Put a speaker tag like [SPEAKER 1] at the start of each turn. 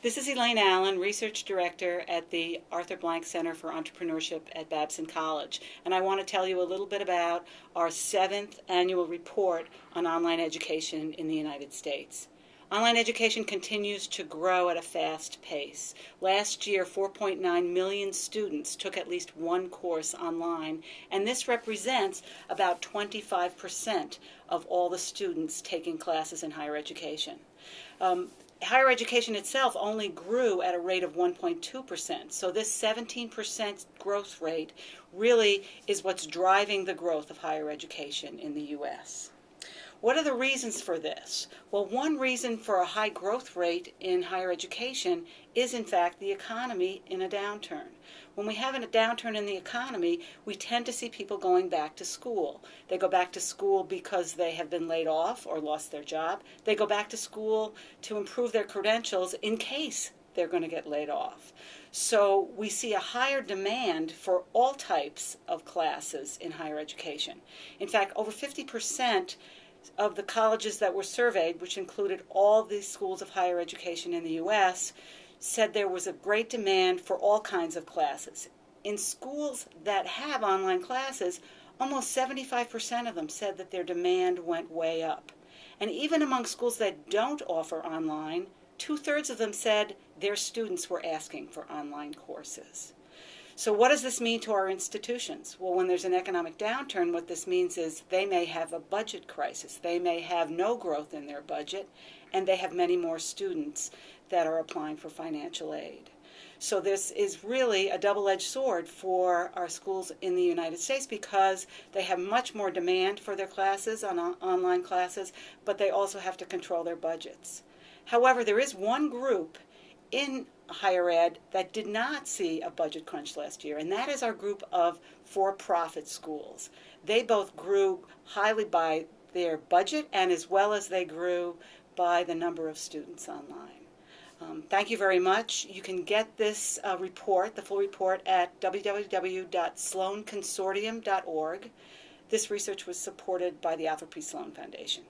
[SPEAKER 1] This is Elaine Allen, Research Director at the Arthur Blank Center for Entrepreneurship at Babson College, and I want to tell you a little bit about our 7th annual report on online education in the United States. Online education continues to grow at a fast pace. Last year, 4.9 million students took at least one course online, and this represents about 25% of all the students taking classes in higher education. Higher education itself only grew at a rate of 1.2%, so this 17% growth rate really is what's driving the growth of higher education in the U.S. What are the reasons for this? Well, one reason for a high growth rate in higher education is, in fact, the economy in a downturn. When we have a downturn in the economy, we tend to see people going back to school. They go back to school because they have been laid off or lost their job. They go back to school to improve their credentials in case they're going to get laid off. So we see a higher demand for all types of classes in higher education. In fact, over 50% of the colleges that were surveyed, which included all the schools of higher education in the U.S., said there was a great demand for all kinds of classes. In schools that have online classes, almost 75% of them said that their demand went way up. And even among schools that don't offer online, 2/3 of them said their students were asking for online courses. So what does this mean to our institutions? Well, when there's an economic downturn, what this means is they may have a budget crisis. They may have no growth in their budget, and they have many more students that are applying for financial aid. So this is really a double-edged sword for our schools in the United States because they have much more demand for their classes, online classes, but they also have to control their budgets. However, there is one group in higher ed that did not see a budget crunch last year, and that is our group of for-profit schools. They both grew highly by their budget and as well as they grew by the number of students online. Thank you very much. You can get this report, the full report, at www.sloanconsortium.org. This research was supported by the Alfred P. Sloan Foundation.